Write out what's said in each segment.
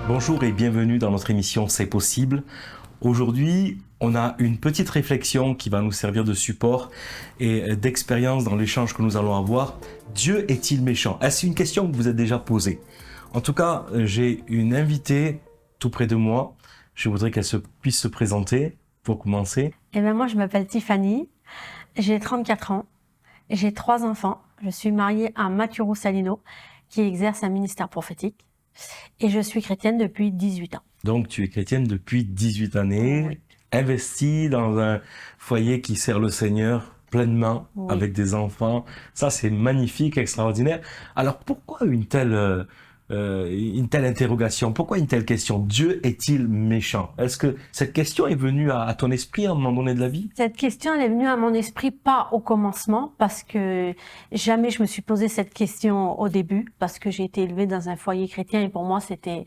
Bonjour et bienvenue dans notre émission C'est possible. Aujourd'hui, on a une petite réflexion qui va nous servir de support et d'expérience dans l'échange que nous allons avoir. Dieu est-il méchant? Est-ce une question que vous vous êtes déjà posée? En tout cas, j'ai une invitée tout près de moi. Je voudrais qu'elle puisse se présenter pour commencer. Moi, je m'appelle Tiffany, j'ai 34 ans, j'ai 3 enfants. Je suis mariée à Mathieu Roussalino, qui exerce un ministère prophétique. Et je suis chrétienne depuis 18 ans. Donc, tu es chrétienne depuis 18 années, oui. Investie dans un foyer qui sert le Seigneur pleinement, oui. Avec des enfants. Ça, c'est magnifique, extraordinaire. Alors, pourquoi une telle interrogation? Pourquoi une telle question? Dieu est-il méchant? Est-ce que cette question est venue à ton esprit à un moment donné de la vie? Cette question, elle est venue à mon esprit pas au commencement, parce que jamais je me suis posé cette question au début, parce que j'ai été élevée dans un foyer chrétien et pour moi, c'était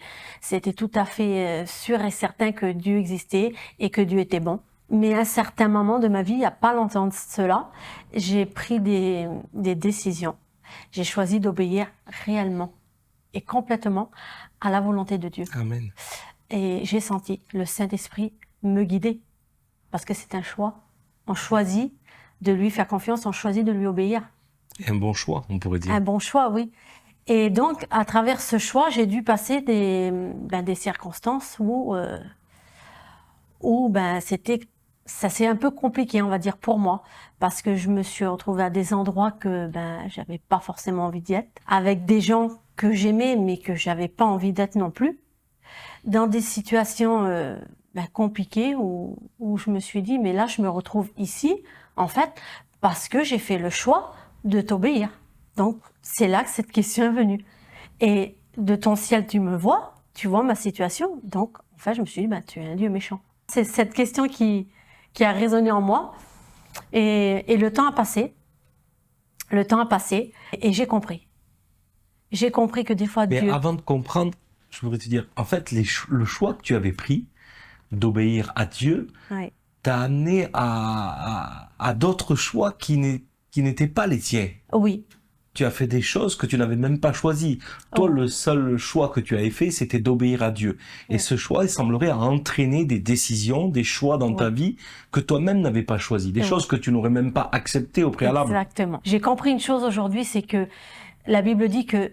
tout à fait sûr et certain que Dieu existait et que Dieu était bon. Mais à un certain moment de ma vie, il n'y a pas longtemps de cela, j'ai pris des décisions. J'ai choisi d'obéir réellement et complètement à la volonté de Dieu. Amen. Et j'ai senti le Saint-Esprit me guider, parce que c'est un choix. On choisit de lui faire confiance, on choisit de lui obéir. Et un bon choix, on pourrait dire. Un bon choix, oui. Et donc, à travers ce choix, j'ai dû passer des circonstances où ça s'est un peu compliqué, on va dire, pour moi, parce que je me suis retrouvée à des endroits que j'avais pas forcément envie d'y être, avec des gens que j'aimais mais que j'avais pas envie d'être non plus, dans des situations compliquées où je me suis dit mais là je me retrouve ici en fait parce que j'ai fait le choix de t'obéir. Donc c'est là que cette question est venue. Et de ton ciel tu me vois, tu vois ma situation, donc en fait je me suis dit tu es un Dieu méchant. C'est cette question qui a résonné en moi et le temps a passé. Le temps a passé et j'ai compris. J'ai compris que des fois Dieu... Mais avant de comprendre, je voudrais te dire, en fait, le choix que tu avais pris d'obéir à Dieu oui. t'a amené à d'autres choix qui n'étaient pas les tiens. Oui. Tu as fait des choses que tu n'avais même pas choisies. Toi, le seul choix que tu avais fait, c'était d'obéir à Dieu. Et ce choix, il semblerait entraîner des décisions, des choix dans ta vie que toi-même n'avais pas choisis. Des choses que tu n'aurais même pas acceptées au préalable. Exactement. J'ai compris une chose aujourd'hui, c'est que la Bible dit que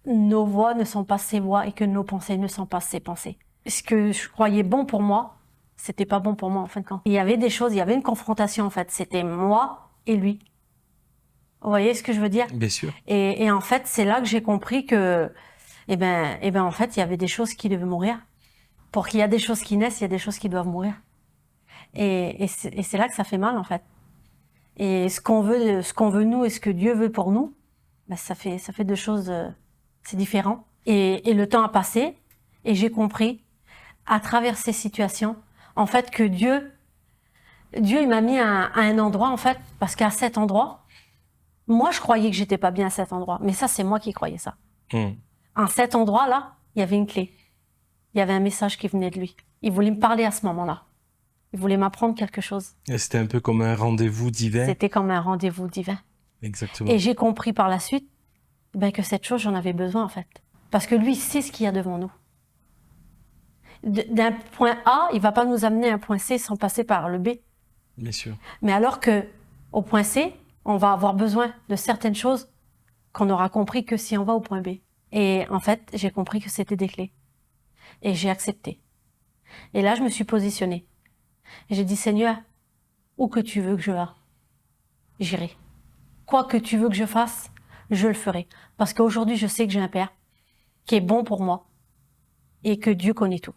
nos voix ne sont pas ses voix et que nos pensées ne sont pas ses pensées. Ce que je croyais bon pour moi, c'était pas bon pour moi en fin de compte. Il y avait des choses, il y avait une confrontation en fait. C'était moi et lui. Vous voyez ce que je veux dire? Bien sûr. Et en fait, c'est là que j'ai compris que, en fait, il y avait des choses qui devaient mourir. Pour qu'il y ait des choses qui naissent, il y a des choses qui doivent mourir. Et c'est là que ça fait mal en fait. Et ce qu'on veut nous et ce que Dieu veut pour nous, ça fait deux choses, c'est différent. Et le temps a passé et j'ai compris à travers ces situations, en fait, que Dieu il m'a mis à un endroit en fait, parce qu'à cet endroit, moi, je croyais que j'étais pas bien à cet endroit, mais ça, c'est moi qui croyais ça. À cet endroit-là, il y avait une clé. Il y avait un message qui venait de lui. Il voulait me parler à ce moment-là. Il voulait m'apprendre quelque chose. Et c'était un peu comme un rendez-vous divin. C'était comme un rendez-vous divin. Exactement. Et j'ai compris par la suite que cette chose, j'en avais besoin, en fait. Parce que lui, sait ce qu'il y a devant nous. D'un point A, il va pas nous amener à un point C sans passer par le B. Bien sûr. Mais alors que au point C, on va avoir besoin de certaines choses qu'on n'aura compris que si on va au point B. Et en fait, j'ai compris que c'était des clés. Et j'ai accepté. Et là, je me suis positionnée. Et j'ai dit, Seigneur, où que tu veux que je aille, j'irai. Quoi que tu veux que je fasse, je le ferai. Parce qu'aujourd'hui, je sais que j'ai un Père qui est bon pour moi et que Dieu connaît tout.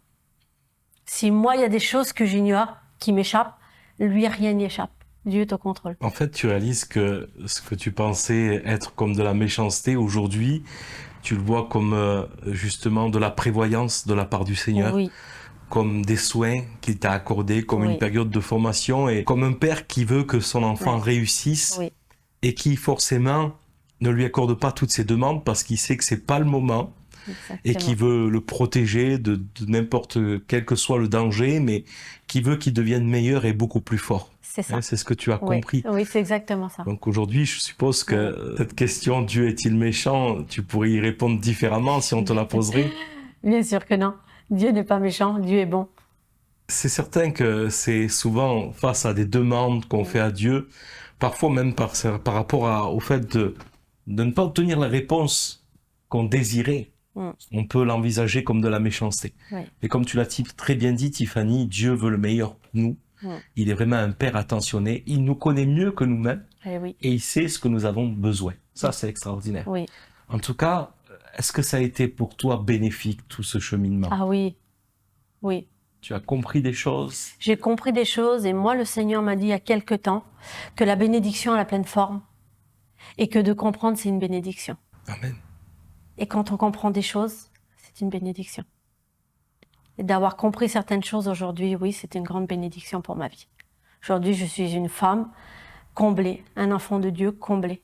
Si moi, il y a des choses que j'ignore, qui m'échappent, lui, rien n'y échappe. Dieu est au contrôle. En fait, tu réalises que ce que tu pensais être comme de la méchanceté, aujourd'hui, tu le vois comme justement de la prévoyance de la part du Seigneur. Oui. Comme des soins qu'il t'a accordés, comme une période de formation et comme un père qui veut que son enfant réussisse et qui forcément ne lui accorde pas toutes ses demandes parce qu'il sait que c'est pas le moment et qui veut le protéger de n'importe quel que soit le danger, mais qui veut qu'il devienne meilleur et beaucoup plus fort. C'est ça. C'est ce que tu as compris. Oui, c'est exactement ça. Donc aujourd'hui, je suppose que cette question, Dieu est-il méchant, tu pourrais y répondre différemment si on te la poserait. Bien sûr que non. Dieu n'est pas méchant, Dieu est bon. C'est certain que c'est souvent face à des demandes qu'on fait à Dieu, parfois même par rapport au fait de ne pas obtenir la réponse qu'on désirait. On peut l'envisager comme de la méchanceté. Oui. Et comme tu l'as très bien dit, Tiffany, Dieu veut le meilleur pour nous. Il est vraiment un père attentionné. Il nous connaît mieux que nous-mêmes et il sait ce que nous avons besoin. Ça, c'est extraordinaire. Oui. En tout cas, est-ce que ça a été pour toi bénéfique, tout ce cheminement? Ah oui, oui. Tu as compris des choses? J'ai compris des choses et moi, le Seigneur m'a dit il y a quelque temps que la bénédiction a la pleine forme et que de comprendre, c'est une bénédiction. Amen. Et quand on comprend des choses, c'est une bénédiction. Et d'avoir compris certaines choses aujourd'hui, oui, c'est une grande bénédiction pour ma vie. Aujourd'hui, je suis une femme comblée, un enfant de Dieu comblé.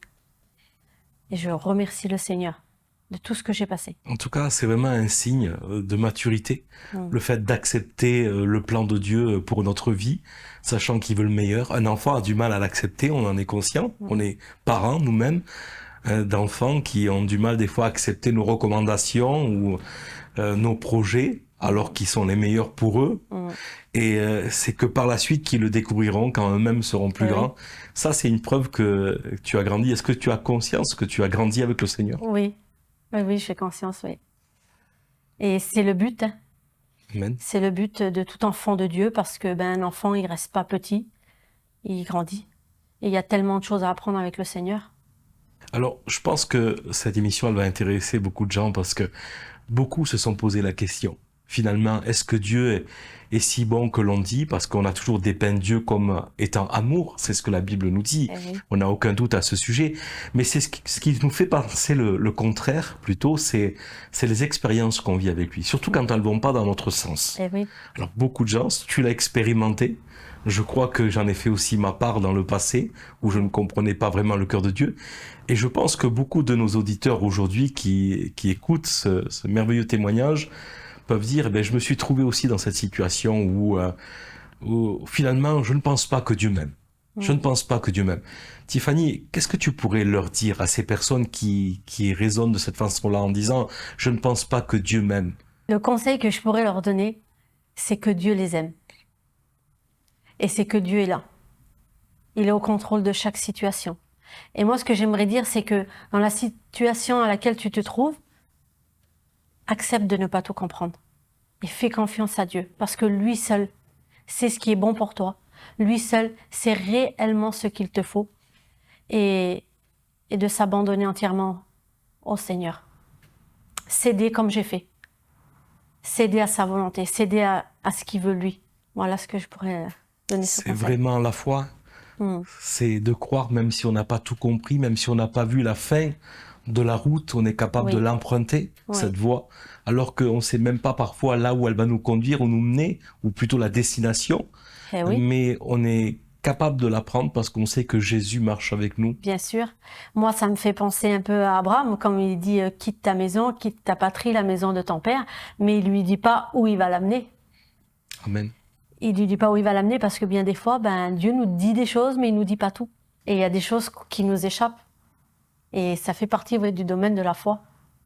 Et je remercie le Seigneur de tout ce que j'ai passé. En tout cas, c'est vraiment un signe de maturité, le fait d'accepter le plan de Dieu pour notre vie, sachant qu'il veut le meilleur. Un enfant a du mal à l'accepter, on en est conscient, on est parents nous-mêmes d'enfants qui ont du mal des fois à accepter nos recommandations ou nos projets, alors qu'ils sont les meilleurs pour eux. Et c'est que par la suite qu'ils le découvriront quand eux-mêmes seront plus grands. Ça, c'est une preuve que tu as grandi. Est-ce que tu as conscience que tu as grandi avec le Seigneur? Oui. Oui, j'ai conscience, oui. Et c'est le but. Amen. C'est le but de tout enfant de Dieu parce que un enfant, il reste pas petit, il grandit. Et il y a tellement de choses à apprendre avec le Seigneur. Alors, je pense que cette émission, elle va intéresser beaucoup de gens parce que beaucoup se sont posé la question. Finalement, est-ce que Dieu est si bon que l'on dit? Parce qu'on a toujours dépeint Dieu comme étant amour. C'est ce que la Bible nous dit. On n'a aucun doute à ce sujet. Mais c'est ce qui nous fait penser le contraire, plutôt, c'est les expériences qu'on vit avec lui. Surtout quand elles ne vont pas dans notre sens. Alors, beaucoup de gens, tu l'as expérimenté. Je crois que j'en ai fait aussi ma part dans le passé, où je ne comprenais pas vraiment le cœur de Dieu. Et je pense que beaucoup de nos auditeurs aujourd'hui qui écoutent ce merveilleux témoignage peuvent dire, je me suis trouvé aussi dans cette situation où finalement, je ne pense pas que Dieu m'aime. Je ne pense pas que Dieu m'aime. Tiffany, qu'est-ce que tu pourrais leur dire à ces personnes qui raisonnent de cette façon-là en disant, je ne pense pas que Dieu m'aime? Le conseil que je pourrais leur donner, c'est que Dieu les aime. Et c'est que Dieu est là. Il est au contrôle de chaque situation. Et moi, ce que j'aimerais dire, c'est que dans la situation à laquelle tu te trouves, accepte de ne pas tout comprendre. Et fais confiance à Dieu. Parce que lui seul sait ce qui est bon pour toi. Lui seul sait réellement ce qu'il te faut. Et de s'abandonner entièrement au Seigneur. Céder comme j'ai fait. Céder à sa volonté. Céder à ce qu'il veut lui. Voilà ce que je pourrais donner ce conseil. C'est vraiment la foi. C'est de croire, même si on n'a pas tout compris, même si on n'a pas vu la fin de la route, on est capable de l'emprunter, cette voie, alors qu'on ne sait même pas parfois là où elle va nous conduire ou nous mener, ou plutôt la destination, mais on est capable de la prendre parce qu'on sait que Jésus marche avec nous. Bien sûr. Moi, ça me fait penser un peu à Abraham, comme il dit « quitte ta maison, quitte ta patrie, la maison de ton père », mais il lui dit pas où il va l'amener. Amen. Il lui dit pas où il va l'amener parce que bien des fois, Dieu nous dit des choses, mais il nous dit pas tout. Et il y a des choses qui nous échappent. Et ça fait partie du domaine de la foi.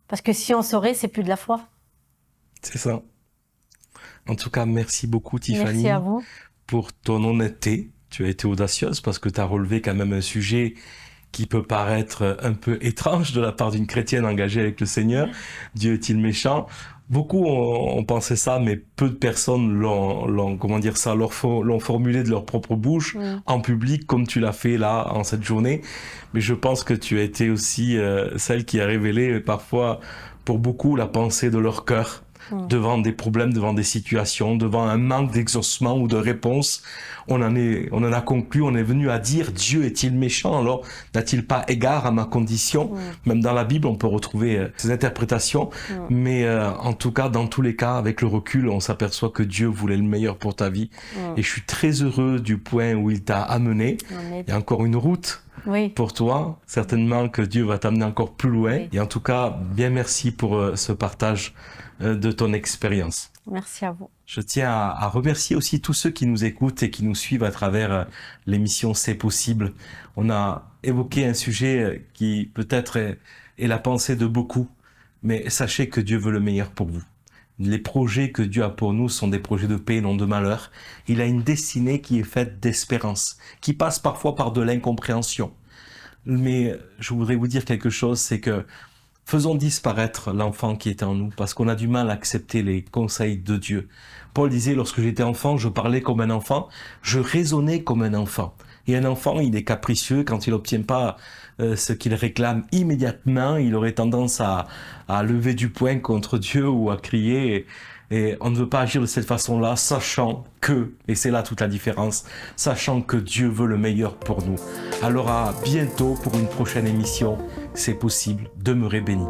Parce que si on saurait, c'est plus de la foi. C'est ça. En tout cas, merci beaucoup Tiffany. Merci à vous. Pour ton honnêteté. Tu as été audacieuse parce que tu as relevé quand même un sujet qui peut paraître un peu étrange de la part d'une chrétienne engagée avec le Seigneur. Dieu est-il méchant? Beaucoup ont pensé ça, mais peu de personnes l'ont formulé de leur propre bouche, en public, comme tu l'as fait là, en cette journée. Mais je pense que tu as été aussi celle qui a révélé parfois, pour beaucoup, la pensée de leur cœur, devant des problèmes, devant des situations, devant un manque d'exaucement ou de réponse. On en a conclu, on est venu à dire, Dieu est-il méchant? Alors, n'a-t-il pas égard à ma condition? Même dans la Bible, on peut retrouver ces interprétations. Mais en tout cas, dans tous les cas, avec le recul, on s'aperçoit que Dieu voulait le meilleur pour ta vie. Et je suis très heureux du point où il t'a amené. Il y a encore une route Oui. pour toi. Certainement que Dieu va t'amener encore plus loin. Oui. Et en tout cas, bien merci pour ce partage de ton expérience. Merci à vous. Je tiens à remercier aussi tous ceux qui nous écoutent et qui nous suivent à travers l'émission C'est possible. On a évoqué un sujet qui peut-être est la pensée de beaucoup, mais sachez que Dieu veut le meilleur pour vous. Les projets que Dieu a pour nous sont des projets de paix et non de malheur. Il a une destinée qui est faite d'espérance, qui passe parfois par de l'incompréhension. Mais je voudrais vous dire quelque chose, c'est que faisons disparaître l'enfant qui est en nous, parce qu'on a du mal à accepter les conseils de Dieu. Paul disait, lorsque j'étais enfant, je parlais comme un enfant, je raisonnais comme un enfant. Et un enfant, il est capricieux, quand il n'obtient pas ce qu'il réclame immédiatement, il aurait tendance à lever du poing contre Dieu ou à crier. Et on ne veut pas agir de cette façon-là, sachant que, et c'est là toute la différence, sachant que Dieu veut le meilleur pour nous. Alors à bientôt pour une prochaine émission. C'est possible, demeurez bénis.